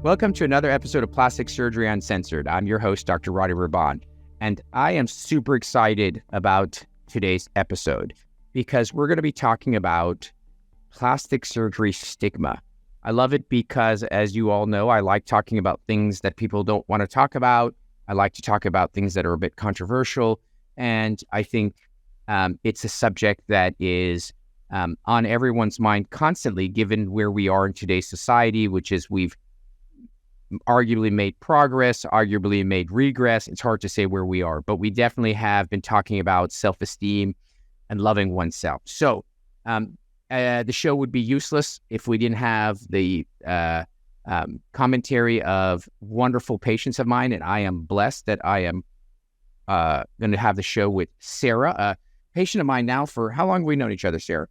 Welcome to another episode of Plastic Surgery Uncensored. I'm your host, Dr. Rady Rahban, and I am super excited about today's episode because we're going to be talking about plastic surgery stigma. I love it because, as you all know, I like talking about things that people don't want to talk about. I like to talk about things that are a bit controversial, and I think it's a subject that is on everyone's mind constantly, given where we are in today's society, which is we've arguably made progress, arguably made regress. It's hard to say where we are, but we definitely have been talking about self-esteem and loving oneself. So the show would be useless if we didn't have the commentary of wonderful patients of mine, and I am blessed that I am going to have the show with Sarah, a patient of mine now. For how long have we known each other, Sarah?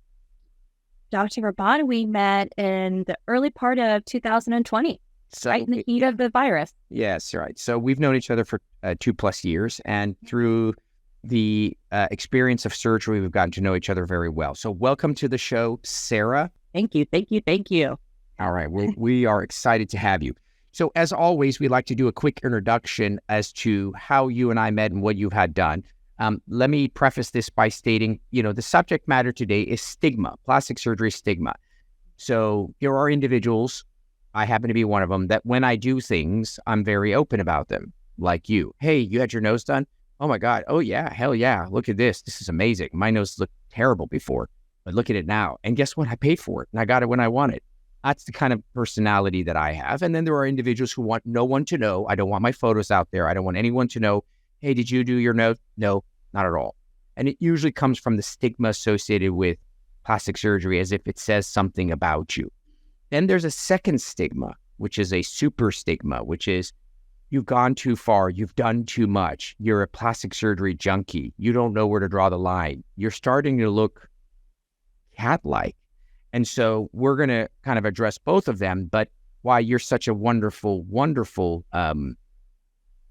Dr. Rahban, we met in the early part of 2020. So, right in the heat of the virus. Yes, right. So we've known each other for 2+ years, and through the experience of surgery, we've gotten to know each other very well. So welcome to the show, Sarah. Thank you. All right. We are excited to have you. So as always, we like to do a quick introduction as to how you and I met and what you've had done. Let me preface this by stating, the subject matter today is stigma, plastic surgery stigma. So there are individuals, I happen to be one of them, that when I do things, I'm very open about them. Like you. Hey, you had your nose done? Oh my God. Oh yeah. Hell yeah. Look at this. This is amazing. My nose looked terrible before, but look at it now. And guess what? I paid for it and I got it when I want it. That's the kind of personality that I have. And then there are individuals who want no one to know. I don't want my photos out there. I don't want anyone to know, hey, did you do your nose? No, not at all. And it usually comes from the stigma associated with plastic surgery, as if it says something about you. Then there's a second stigma, which is a super stigma, which is you've gone too far, you've done too much, you're a plastic surgery junkie, you don't know where to draw the line, you're starting to look cat-like. And so we're going to kind of address both of them, but why you're such a wonderful, wonderful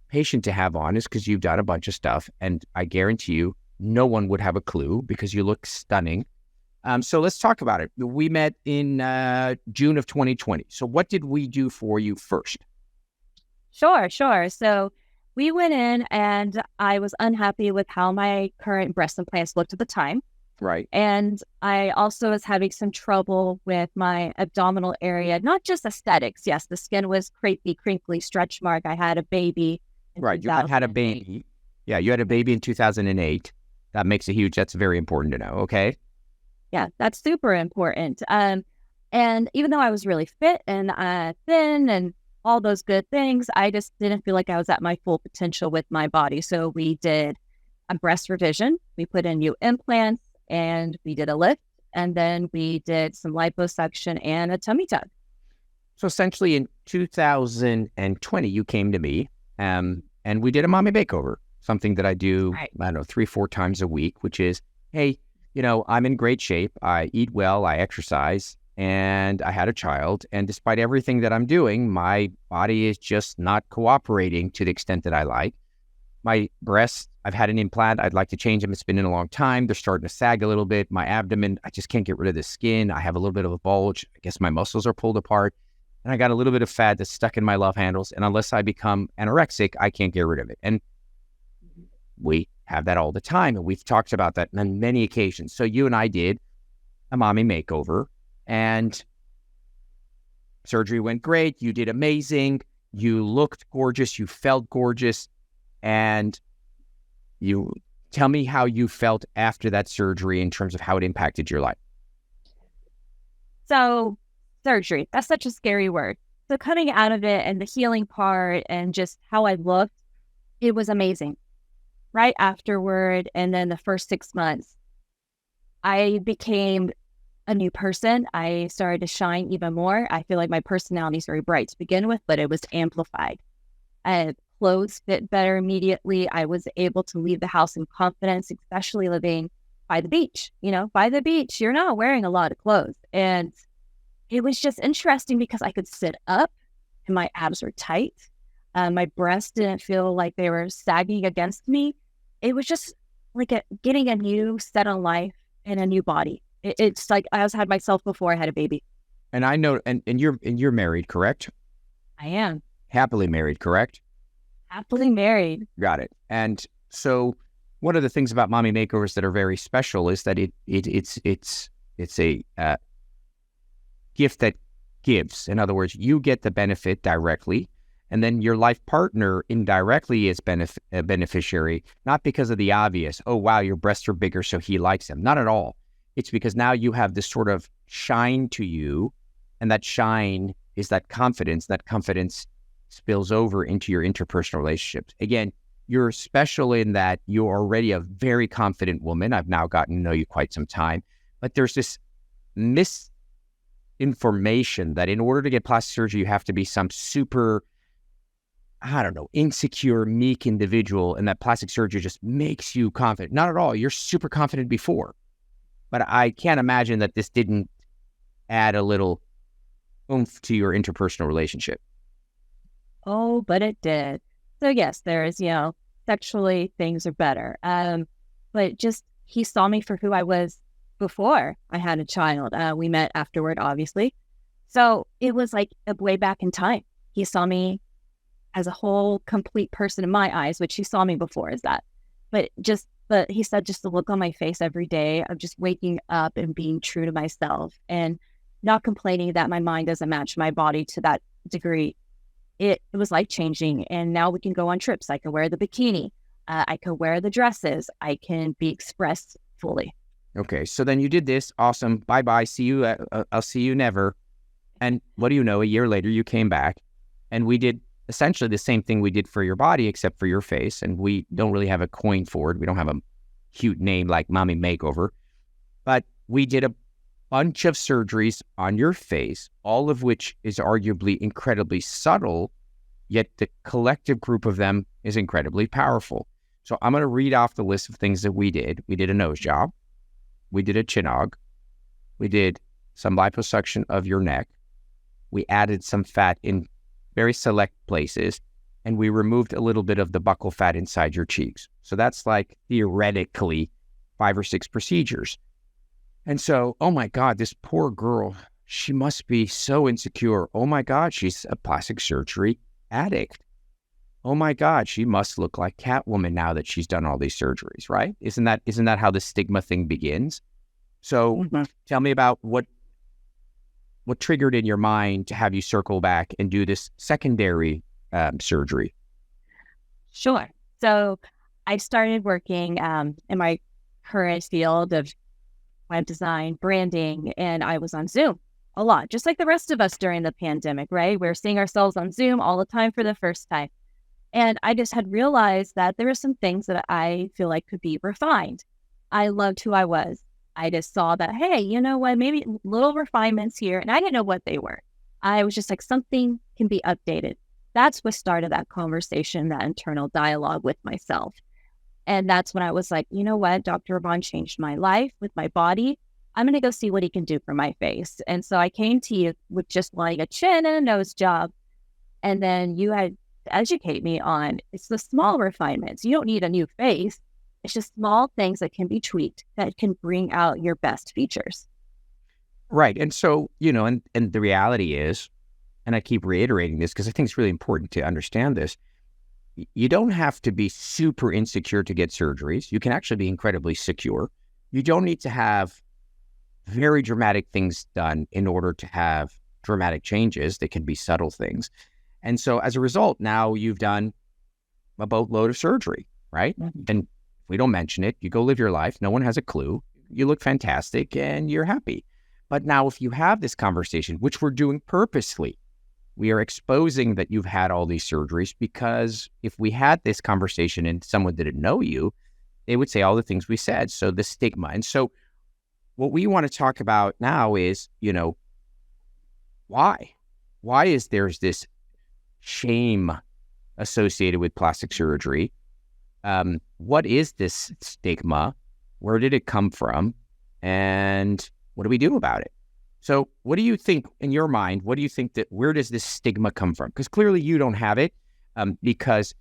patient to have on is because you've done a bunch of stuff, and I guarantee you no one would have a clue because you look stunning. So let's talk about it. We met in June of 2020. So what did we do for you first? Sure. So we went in and I was unhappy with how my current breast implants looked at the time. Right. And I also was having some trouble with my abdominal area, not just aesthetics. Yes, the skin was crepey, crinkly, stretch mark. I had a baby. Right. You had a baby. Yeah, you had a baby in 2008. That's very important to know. Okay. Yeah, that's super important. And even though I was really fit and thin and all those good things, I just didn't feel like I was at my full potential with my body. So we did a breast revision. We put in new implants and we did a lift. And then we did some liposuction and a tummy tuck. So essentially in 2020, you came to me and we did a mommy makeover, something that I do, right. I don't know, 3-4 times a week, which is, hey, I'm in great shape. I eat well, I exercise, and I had a child. And despite everything that I'm doing, my body is just not cooperating to the extent that I like. My breasts, I've had an implant. I'd like to change them. It's been in a long time. They're starting to sag a little bit. My abdomen, I just can't get rid of the skin. I have a little bit of a bulge. I guess my muscles are pulled apart. And I got a little bit of fat that's stuck in my love handles. And unless I become anorexic, I can't get rid of it. And we have that all the time, and we've talked about that on many occasions. So you and I did a mommy makeover, and surgery went great. You did amazing. You looked gorgeous. You felt gorgeous. And you tell me how you felt after that surgery in terms of how it impacted your life. So surgery, that's such a scary word. So coming out of it and the healing part and just how I looked, it was amazing. Right afterward, and then the first 6 months, I became a new person. I started to shine even more. I feel like my personality is very bright to begin with, but it was amplified. Clothes fit better immediately. I was able to leave the house in confidence, especially living by the beach. By the beach, you're not wearing a lot of clothes. And it was just interesting because I could sit up and my abs were tight. My breasts didn't feel like they were sagging against me. It was just like getting a new set on life and a new body. It's like I had myself before I had a baby. And I know, and you're married, correct? I am Happily married, correct? happily married. Got it. And so one of the things about mommy makeovers that are very special is that it's a gift that gives. In other words, you get the benefit directly, and then your life partner indirectly is a beneficiary, not because of the obvious, oh, wow, your breasts are bigger, so he likes them. Not at all. It's because now you have this sort of shine to you, and that shine is that confidence. That confidence spills over into your interpersonal relationships. Again, you're special in that you're already a very confident woman. I've now gotten to know you quite some time, but there's this misinformation that in order to get plastic surgery, you have to be some super, I don't know, insecure, meek individual, and that plastic surgery just makes you confident. Not at all. You're super confident before. But I can't imagine that this didn't add a little oomph to your interpersonal relationship. Oh, but it did. So yes, there is, sexually things are better. But just he saw me for who I was before I had a child. We met afterward, obviously. So it was like a way back in time. He saw me as a whole complete person in my eyes, which he saw me before as that. But he said just the look on my face every day of just waking up and being true to myself and not complaining that my mind doesn't match my body to that degree. It was life changing. And now we can go on trips. I can wear the bikini. I can wear the dresses. I can be expressed fully. Okay, so then you did this. Awesome. Bye-bye. See you. I'll see you never. And what do you know? A year later, you came back and we did essentially the same thing we did for your body, except for your face. And we don't really have a coin for it. We don't have a cute name like Mommy Makeover. But we did a bunch of surgeries on your face, all of which is arguably incredibly subtle, yet the collective group of them is incredibly powerful. So I'm going to read off the list of things that we did. We did a nose job. We did a chinog. We did some liposuction of your neck. We added some fat in very select places, and we removed a little bit of the buccal fat inside your cheeks. So that's like theoretically 5 or 6 procedures. And so, oh my God, this poor girl, she must be so insecure. Oh my God, she's a plastic surgery addict. Oh my God, she must look like Catwoman now that she's done all these surgeries, right? Isn't that how the stigma thing begins? So Tell me about what triggered in your mind to have you circle back and do this secondary surgery? Sure. So I started working in my current field of web design, branding, and I was on Zoom a lot, just like the rest of us during the pandemic, right? We're seeing ourselves on Zoom all the time for the first time. And I just had realized that there were some things that I feel like could be refined. I loved who I was. I just saw that, hey, you know what, maybe little refinements here. And I didn't know what they were. I was just like, something can be updated. That's what started that conversation, that internal dialogue with myself. And that's when I was like, you know what, Dr. Rahban changed my life with my body. I'm going to go see what he can do for my face. And so I came to you with just wanting a chin and a nose job. And then you had to educate me on it's the small refinements. You don't need a new face. It's just small things that can be tweaked that can bring out your best features. Right. And so, and the reality is, and I keep reiterating this because I think it's really important to understand this, you don't have to be super insecure to get surgeries. You can actually be incredibly secure. You don't need to have very dramatic things done in order to have dramatic changes. They can be subtle things. And so as a result, now you've done a boatload of surgery, right? Mm-hmm. And if we don't mention it, you go live your life. No one has a clue. You look fantastic and you're happy. But now if you have this conversation, which we're doing purposely, we are exposing that you've had all these surgeries, because if we had this conversation and someone didn't know you, they would say all the things we said. So the stigma. And so what we want to talk about now is, why? Why is there's this shame associated with plastic surgery? What is this stigma? Where did it come from? And what do we do about it? So what do you think in your mind? What do you think where does this stigma come from? Because clearly you don't have it because,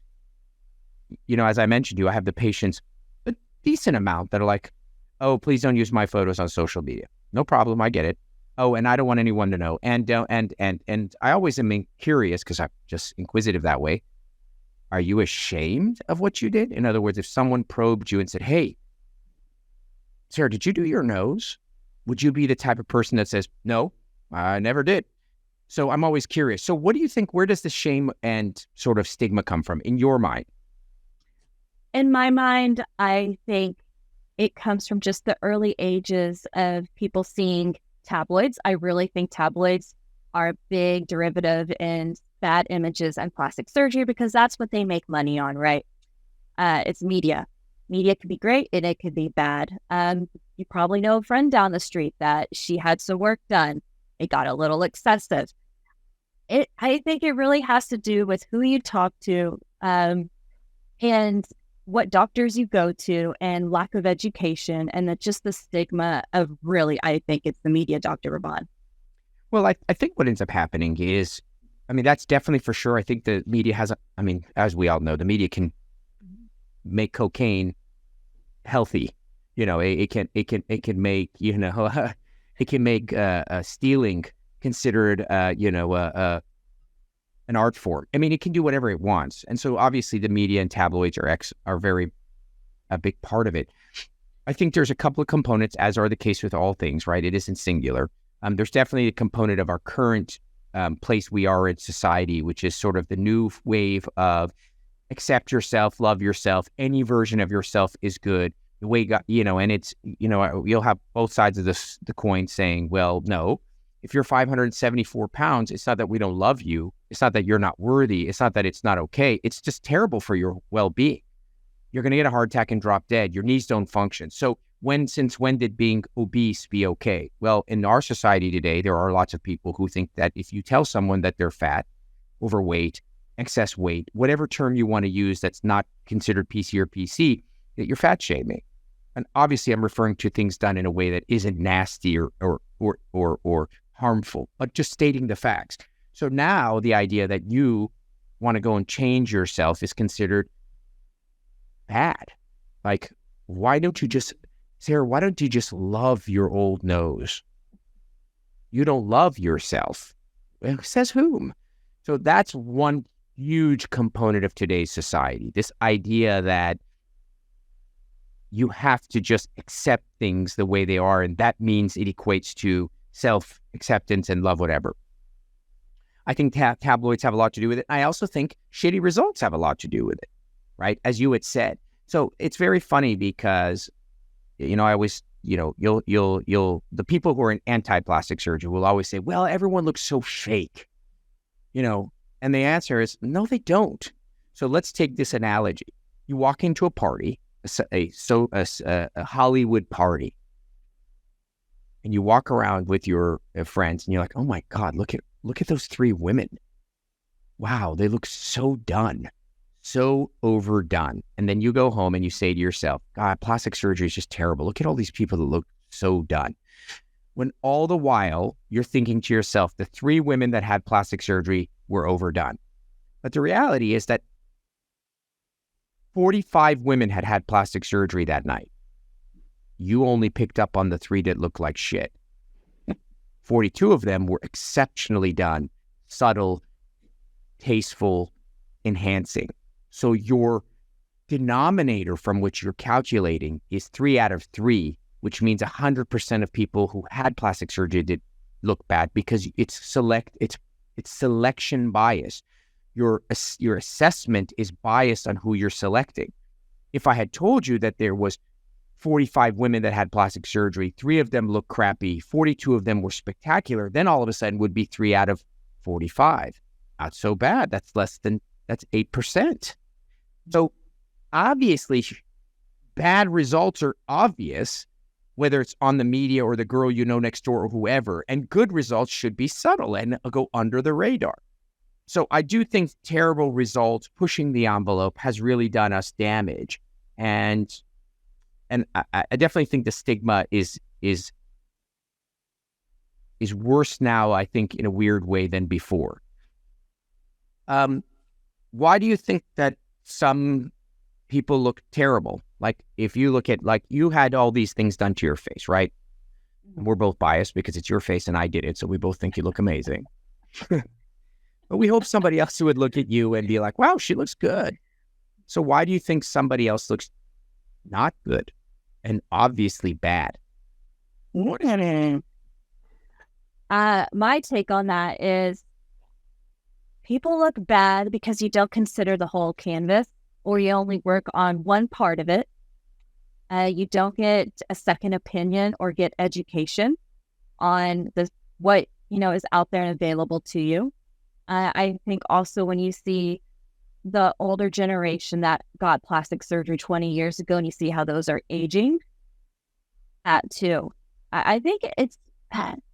as I mentioned to you, I have the patients, a decent amount that are like, oh, please don't use my photos on social media. No problem. I get it. Oh, and I don't want anyone to know. And I always am curious because I'm just inquisitive that way. Are you ashamed of what you did? In other words, if someone probed you and said, "Hey, Sarah, did you do your nose?" Would you be the type of person that says, "No, I never did"? So I'm always curious. So what do you think, where does the shame and sort of stigma come from in your mind? In my mind, I think it comes from just the early ages of people seeing tabloids. I really think tabloids are a big derivative in bad images and plastic surgery because that's what they make money on, right? It's media. Media could be great and it could be bad. You probably know a friend down the street that she had some work done. It got a little excessive. I think it really has to do with who you talk to, and what doctors you go to, and lack of education, and just the stigma of really, I think it's the media, Dr. Rahban. Well, I think what ends up happening is, I mean, that's definitely for sure. I think the media has, I mean, as we all know, the media can make cocaine healthy. You know, it can make, you know, it can make stealing considered, an art form. I mean, it can do whatever it wants. And so obviously the media and tabloids are very, a big part of it. I think there's a couple of components, as are the case with all things, right? It isn't singular. There's definitely a component of our current place we are in society, which is sort of the new wave of accept yourself, love yourself. Any version of yourself is good. The way God, you know, and it's, you know, you'll have both sides of the coin saying, well, no, if you're 574 pounds, it's not that we don't love you. It's not that you're not worthy. It's not that it's not okay. It's just terrible for your well-being. You're going to get a heart attack and drop dead. Your knees don't function. So since when did being obese be okay? Well, in our society today, there are lots of people who think that if you tell someone that they're fat, overweight, excess weight, whatever term you want to use that's not considered PC or PC, that you're fat shaming. And obviously I'm referring to things done in a way that isn't nasty or harmful, but just stating the facts. So now the idea that you want to go and change yourself is considered bad. Like, why don't you just, Sarah, why don't you just love your old nose? You don't love yourself. Well, says whom? So that's one huge component of today's society. This idea that you have to just accept things the way they are, and that means it equates to self-acceptance and love, whatever. I think tabloids have a lot to do with it. I also think shitty results have a lot to do with it, right? As you had said. So it's very funny because, you know, I always, you know, the people who are in anti-plastic surgery will always say, well, everyone looks so fake, you know, and the answer is, no, they don't. So let's take this analogy. You walk into a party, a Hollywood party, and you walk around with your friends and you're like, oh my God, look at those three women. Wow, they look so done, so overdone. And then you go home and you say to yourself, God, plastic surgery is just terrible. Look at all these people that look so done. When all the while you're thinking to yourself, the three women that had plastic surgery were overdone. But the reality is that 45 women had plastic surgery that night. You only picked up on the three that looked like shit. 42 of them were exceptionally done, subtle, tasteful, enhancing. So your denominator from which you're calculating is 3 out of 3, which means 100% of people who had plastic surgery did look bad because it's selection bias. Your assessment is biased on who you're selecting. If I had told you that there was 45 women that had plastic surgery, 3 of them looked crappy, 42 of them were spectacular, then all of a sudden would be 3 out of 45. Not so bad. That's 8%. So obviously bad results are obvious, whether it's on the media or the girl you know next door or whoever, and good results should be subtle and go under the radar. So I do think terrible results, pushing the envelope, has really done us damage. And I definitely think the stigma is worse now, I think, in a weird way than before. Why do you think that some people look terrible? Like, if you look at, like, you had all these things done to your face, right? And we're both biased because it's your face and I did it. So we both think you look amazing. But we hope somebody else would look at you and be like, wow, she looks good. So why do you think somebody else looks not good and obviously bad? My take on that is people look bad because you don't consider the whole canvas, or you only work on one part of it. You don't get a second opinion or get education on what is out there and available to you. I think also when you see the older generation that got plastic surgery 20 years ago and you see how those are aging, that too. I think it's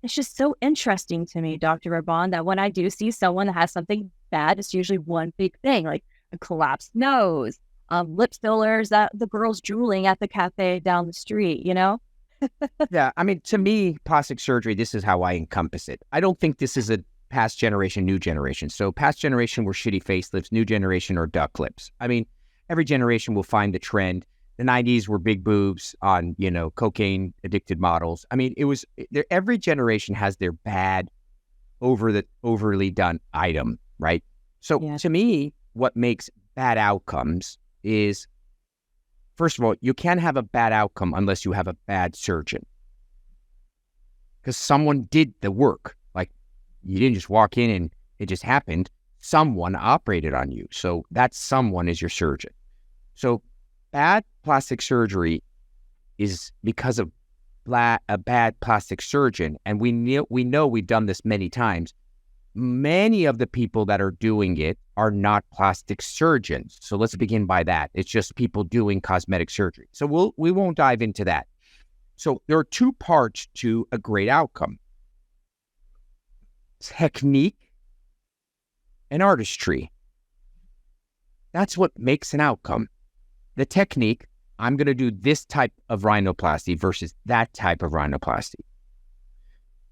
just so interesting to me, Dr. Rahban, that when I do see someone that has something bad, it's usually one big thing, like a collapsed nose, lip fillers, that the girl's drooling at the cafe down the street, Yeah, I mean, to me, plastic surgery, this is how I encompass it. I don't think this is a past generation, new generation. So past generation were shitty facelifts, new generation are duck lips. I mean, every generation will find the trend. The 90s were big boobs on, cocaine addicted models. I mean, every generation has their bad, overly done item, right? So To me, what makes bad outcomes is, first of all, you can't have a bad outcome unless you have a bad surgeon. Because someone did the work. Like, you didn't just walk in and it just happened. Someone operated on you. So that someone is your surgeon. So bad plastic surgery is because of a bad plastic surgeon. And we know we've done this many times. Many of the people that are doing it are not plastic surgeons. So let's begin by that. It's just people doing cosmetic surgery. So we won't dive into that. So there are two parts to a great outcome: technique and artistry. That's what makes an outcome. The technique, I'm going to do this type of rhinoplasty versus that type of rhinoplasty.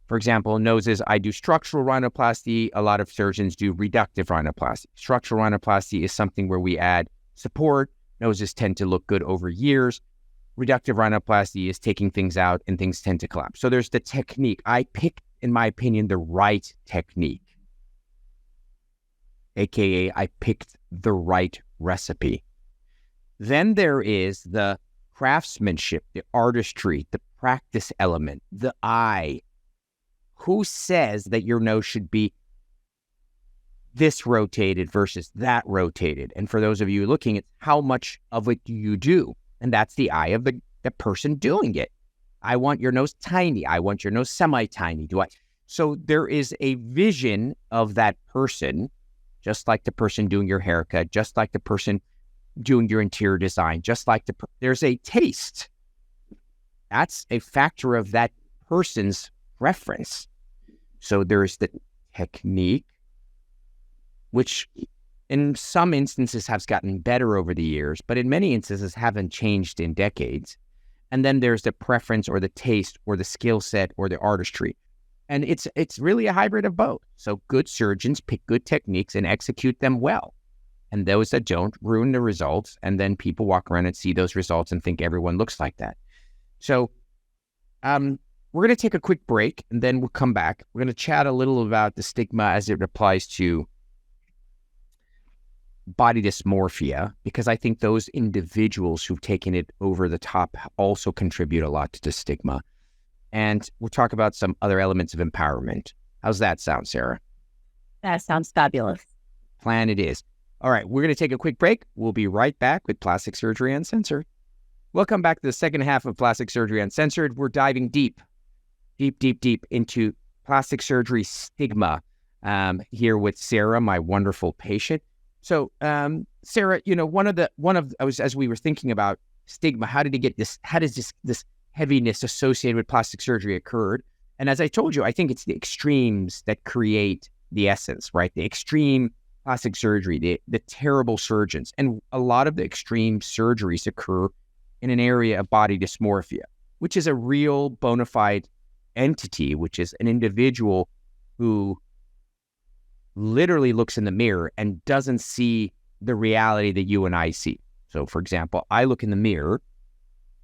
For example, noses, I do structural rhinoplasty. A lot of surgeons do reductive rhinoplasty. Structural rhinoplasty is something where we add support. Noses tend to look good over years. Reductive rhinoplasty is taking things out and things tend to collapse. So there's the technique. I picked, in my opinion, the right technique. AKA, I picked the right recipe. Then there is the craftsmanship, the artistry, the practice element, the eye. Who says that your nose should be this rotated versus that rotated? And for those of you looking at how much of it do you do? And that's the eye of the person doing it. I want your nose tiny. I want your nose semi-tiny. So there is a vision of that person, just like the person doing your haircut, just like the person doing your interior design, just like there's a taste. That's a factor of that person's reference. So there's the technique, which in some instances has gotten better over the years, but in many instances haven't changed in decades. And then there's the preference or the taste or the skill set or the artistry. And it's really a hybrid of both. So good surgeons pick good techniques and execute them well. And those that don't ruin the results. And then people walk around and see those results and think everyone looks like that. So we're going to take a quick break and then we'll come back. We're going to chat a little about the stigma as it applies to body dysmorphia, because I think those individuals who've taken it over the top also contribute a lot to the stigma. And we'll talk about some other elements of empowerment. How's that sound, Sarah? That sounds fabulous. Plan it is. All right, we're going to take a quick break. We'll be right back with Plastic Surgery Uncensored. Welcome back to the second half of Plastic Surgery Uncensored. We're diving deep into plastic surgery stigma here with Sarah, my wonderful patient. So, Sarah, as we were thinking about stigma, how does this heaviness associated with plastic surgery occurred? And as I told you, I think it's the extremes that create the essence, right? The extreme plastic surgery, the terrible surgeons. And a lot of the extreme surgeries occur in an area of body dysmorphia, which is a real bona fide entity, which is an individual who literally looks in the mirror and doesn't see the reality that you and I see. So, for example, I look in the mirror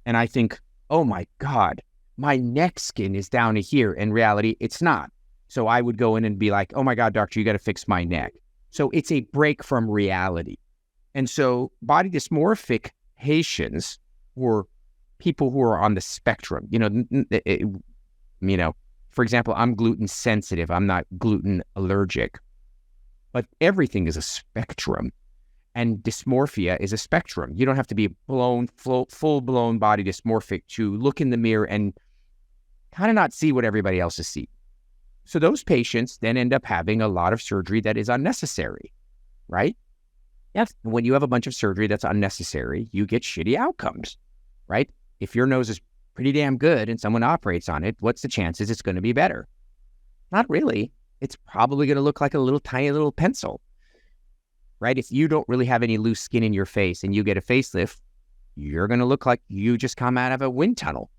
and I think, oh my God, my neck skin is down to here. In reality, it's not. So I would go in and be like, oh my God, doctor, you got to fix my neck. So it's a break from reality. And so body dysmorphic patients or people who are on the spectrum, for example, I'm gluten sensitive. I'm not gluten allergic, but everything is a spectrum. And dysmorphia is a spectrum. You don't have to be full-blown body dysmorphic to look in the mirror and kind of not see what everybody else is seeing. So those patients then end up having a lot of surgery that is unnecessary, right? Yes. When you have a bunch of surgery that's unnecessary, you get shitty outcomes, right? If your nose is pretty damn good and someone operates on it, what's the chances it's going to be better? Not really. It's probably going to look like a little tiny little pencil, right? If you don't really have any loose skin in your face and you get a facelift, you're going to look like you just come out of a wind tunnel.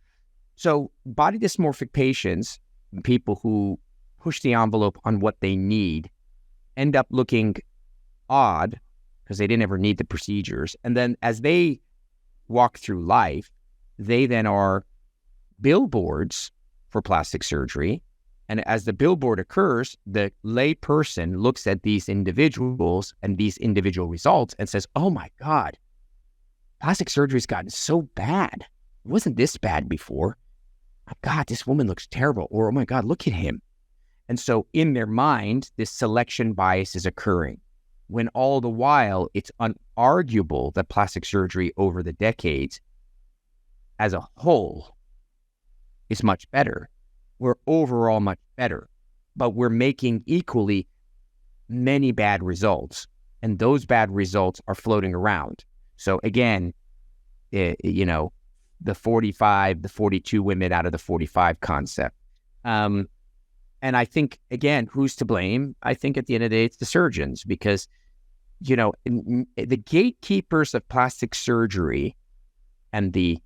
So body dysmorphic patients, people who push the envelope on what they need, end up looking odd because they didn't ever need the procedures. And then as they walk through life, they then are billboards for plastic surgery. And as the billboard occurs, the lay person looks at these individuals and these individual results and says, oh my God, plastic surgery's gotten so bad. It wasn't this bad before. My God, this woman looks terrible. Or, oh my God, look at him. And so in their mind, this selection bias is occurring, when all the while it's unarguable that plastic surgery over the decades as a whole is much better. We're overall much better, but we're making equally many bad results. And those bad results are floating around. So again, the 42 women out of the 45 concept. And I think, again, who's to blame? I think at the end of the day, it's the surgeons, because, the gatekeepers of plastic surgery and the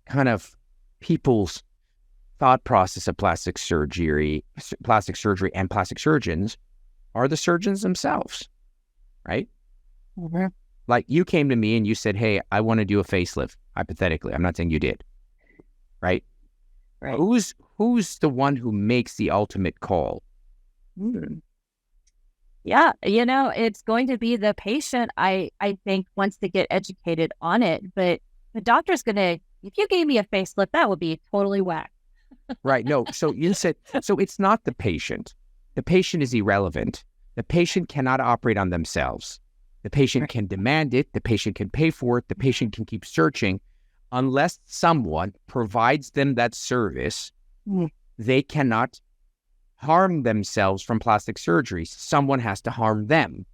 kind of people's thought process of plastic surgery and plastic surgeons are the surgeons themselves, right? Mm-hmm. Like you came to me and you said, hey, I want to do a facelift, hypothetically. I'm not saying you did, right? Right. Who's the one who makes the ultimate call? Yeah, it's going to be the patient, I think, wants to get educated on it. But the doctor's going to, if you gave me a facelift, that would be totally whack. Right. No. So you said, so it's not the patient. The patient is irrelevant. The patient cannot operate on themselves. The patient can demand it. The patient can pay for it. The patient can keep searching. Unless someone provides them that service, they cannot harm themselves from plastic surgery. Someone has to harm them.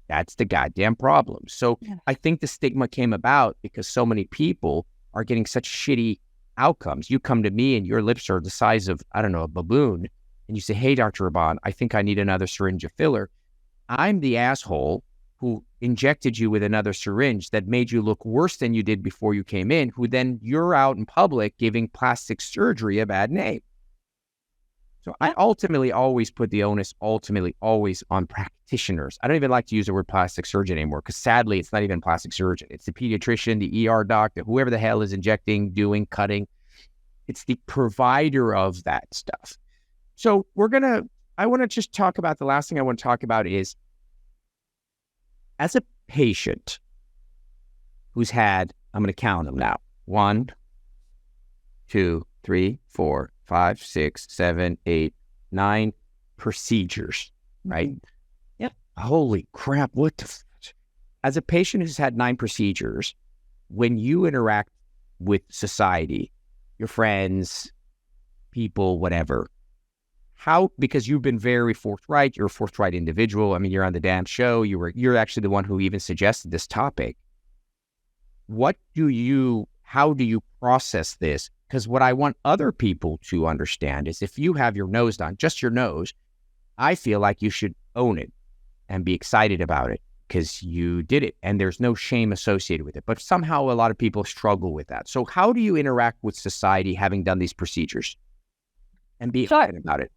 That's the goddamn problem. So I think the stigma came about because so many people are getting such shitty outcomes. You come to me and your lips are the size of, I don't know, a baboon. And you say, hey, Dr. Rahban, I think I need another syringe of filler. I'm the asshole who injected you with another syringe that made you look worse than you did before you came in, who then you're out in public giving plastic surgery a bad name. So I ultimately always put the onus always on practitioners. I don't even like to use the word plastic surgeon anymore because sadly, it's not even plastic surgeon. It's the pediatrician, the ER doctor, whoever the hell is injecting, doing, cutting. It's the provider of that stuff. So I want to just talk about, the last thing I want to talk about is, as a patient who's had, I'm going to count them now, 1, 2, 3, 4, 5, 6, 7, 8, 9 procedures, right? Yep. Holy crap, what the as a patient who's had 9 procedures, when you interact with society, your friends, people, whatever, because you've been very forthright, you're a forthright individual. I mean, you're on the damn show. You're actually the one who even suggested this topic. How do you process this? Because what I want other people to understand is if you have your nose done, just your nose, I feel like you should own it and be excited about it because you did it and there's no shame associated with it. But somehow a lot of people struggle with that. So how do you interact with society having done these procedures and be excited about it?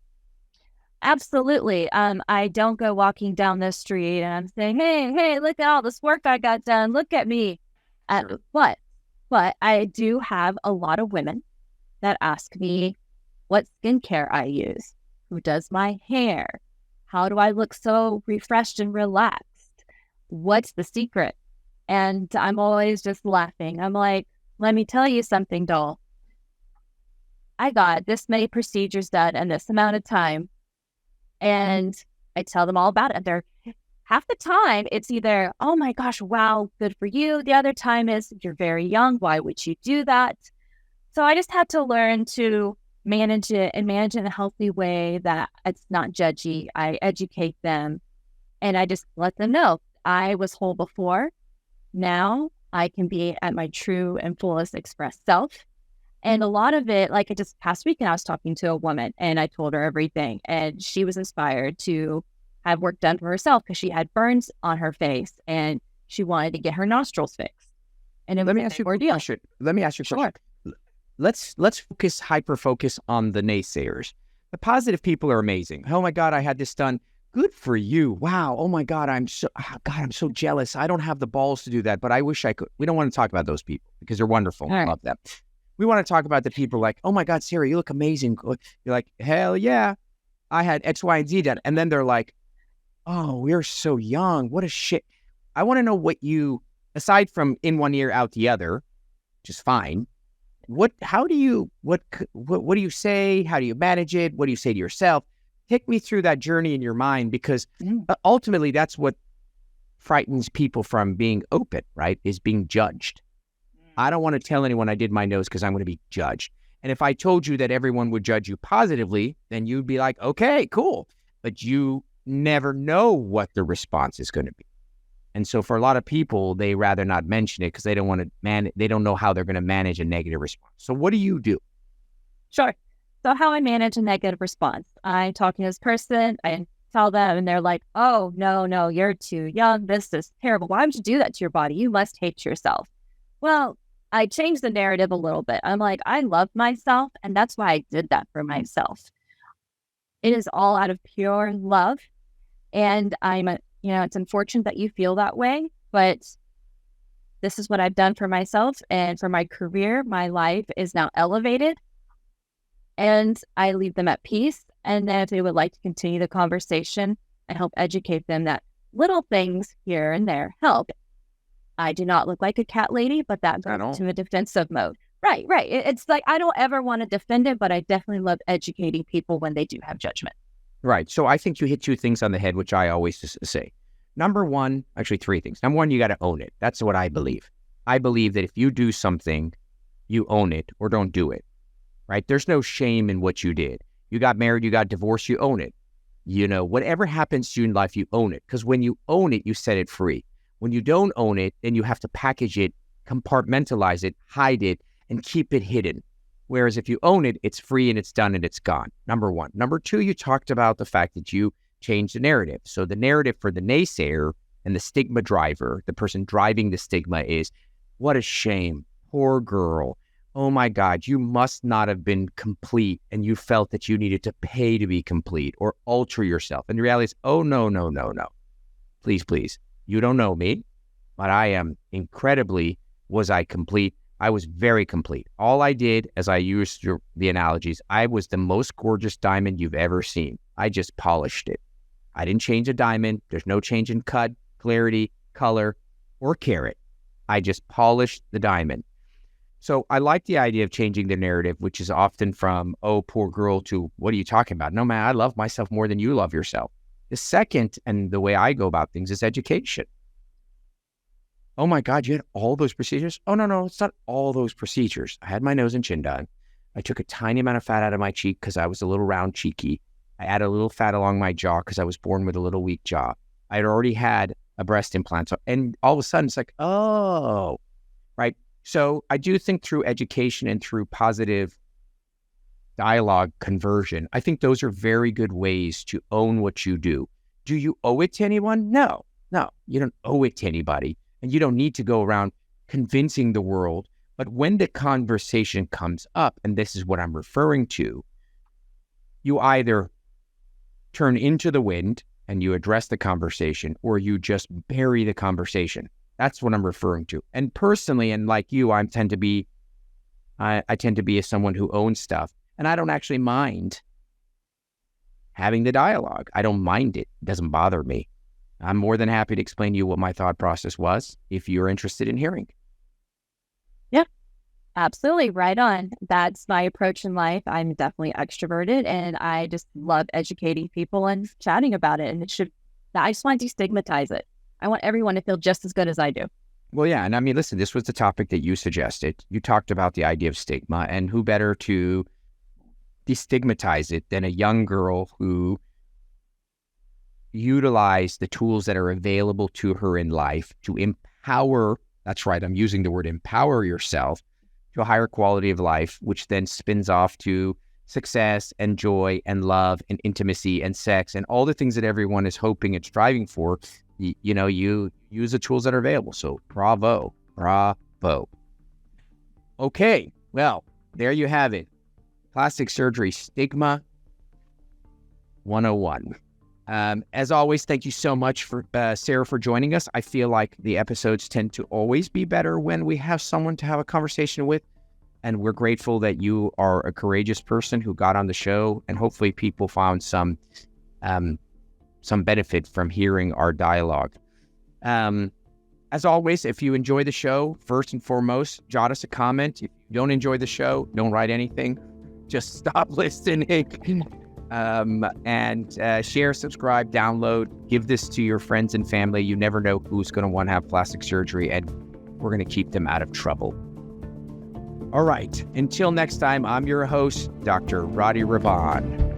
Absolutely. I don't go walking down the street and I'm saying, hey, look at all this work I got done. Look at me. Sure. What? But I do have a lot of women that ask me what skincare I use, who does my hair, how do I look so refreshed and relaxed? What's the secret? And I'm always just laughing. I'm like, let me tell you something, doll. I got this many procedures done in this amount of time. And I tell them all about it. They're half the time it's either, oh my gosh, wow, good for you. The other time is you're very young. Why would you do that? So I just had to learn to manage it and manage it in a healthy way that it's not judgy. I educate them and I just let them know I was whole before. Now I can be at my true and fullest expressed self. And a lot of it, like just past weekend, I was talking to a woman and I told her everything. And she was inspired to have work done for herself because she had burns on her face and she wanted to get her nostrils fixed. And it Let was me a ask you big a ordeal. question. Let me ask you a Sure. question. Let's hyper focus on the naysayers. The positive people are amazing. Oh my God, I had this done. Good for you. Wow. Oh my God, I'm so jealous. I don't have the balls to do that, but I wish I could. We don't want to talk about those people because they're wonderful. All right. I love them. We want to talk about the people like, oh my God, Sarah, you look amazing. You're like, hell yeah, I had X, Y, and Z done. And then they're like, oh, we're so young. What a shit. I want to know what you, aside from in one ear, out the other, which is fine. What do you say? How do you manage it? What do you say to yourself? Take me through that journey in your mind, because ultimately that's what frightens people from being open, right? Is being judged. I don't want to tell anyone I did my nose because I'm going to be judged. And if I told you that everyone would judge you positively, then you'd be like, okay, cool. But you never know what the response is going to be. And so for a lot of people, they rather not mention it because they don't want to they don't know how they're going to manage a negative response. So what do you do? Sure. So how I manage a negative response, I'm talking to this person, I tell them and they're like, oh, no, you're too young. This is terrible. Why would you do that to your body? You must hate yourself. Well, I changed the narrative a little bit. I'm like, I love myself, and that's why I did that for myself. It is all out of pure love. And it's unfortunate that you feel that way, but this is what I've done for myself and for my career. My life is now elevated and I leave them at peace. And then if they would like to continue the conversation, I help educate them that little things here and there help. I do not look like a cat lady, but that goes to a defensive mode. Right. It's like, I don't ever want to defend it, but I definitely love educating people when they do have judgment. Right. So I think you hit two things on the head, which I always say. Number one, actually three things. Number one, you got to own it. That's what I believe. I believe that if you do something, you own it or don't do it. Right. There's no shame in what you did. You got married, you got divorced, you own it. Whatever happens to you in life, you own it. Because when you own it, you set it free. When you don't own it, then you have to package it, compartmentalize it, hide it, and keep it hidden. Whereas if you own it, it's free and it's done and it's gone. Number one. Number two, you talked about the fact that you changed the narrative. So the narrative for the naysayer and the stigma driver, the person driving the stigma, is, what a shame. Poor girl. Oh my God, you must not have been complete and you felt that you needed to pay to be complete or alter yourself. And the reality is, oh, no. Please. You don't know me, but I am was I complete? I was very complete. All I did, as I used the analogies, I was the most gorgeous diamond you've ever seen. I just polished it. I didn't change a diamond. There's no change in cut, clarity, color, or carat. I just polished the diamond. So I like the idea of changing the narrative, which is often from, oh, poor girl, to, what are you talking about? No, man, I love myself more than you love yourself. The second, and the way I go about things, is education. Oh my God, you had all those procedures? Oh, no, it's not all those procedures. I had my nose and chin done. I took a tiny amount of fat out of my cheek because I was a little round cheeky. I added a little fat along my jaw because I was born with a little weak jaw. I had already had a breast implant. And all of a sudden it's like, oh, right. So I do think through education and through positive dialogue conversion, I think those are very good ways to own what you do. Do you owe it to anyone? No, you don't owe it to anybody. And you don't need to go around convincing the world. But when the conversation comes up, and this is what I'm referring to, you either turn into the wind and you address the conversation, or you just bury the conversation. That's what I'm referring to. And personally, and like you, I tend to be someone who owns stuff, and I don't actually mind having the dialogue. I don't mind it. It doesn't bother me. I'm more than happy to explain to you what my thought process was if you're interested in hearing. Yeah, absolutely. Right on. That's my approach in life. I'm definitely extroverted, and I just love educating people and chatting about it. And I just want to destigmatize it. I want everyone to feel just as good as I do. Well, yeah. And I mean, listen, this was the topic that you suggested. You talked about the idea of stigma, and who better to destigmatize it than a young girl who utilized the tools that are available to her in life to empower. That's right. I'm using the word empower yourself to a higher quality of life, which then spins off to success and joy and love and intimacy and sex and all the things that everyone is hoping and striving for. You use the tools that are available. So bravo. Okay. Well, there you have it. Plastic surgery stigma 101. As always, thank you so much for Sarah for joining us. I feel like the episodes tend to always be better when we have someone to have a conversation with. And we're grateful that you are a courageous person who got on the show, and hopefully people found some benefit from hearing our dialogue. As always, if you enjoy the show, first and foremost, jot us a comment. If you don't enjoy the show, don't write anything. Just stop listening. And share, subscribe, download, give this to your friends and family. You never know who's going to want to have plastic surgery, and we're going to keep them out of trouble. All right. Until next time, I'm your host, Dr. Rady Rahban.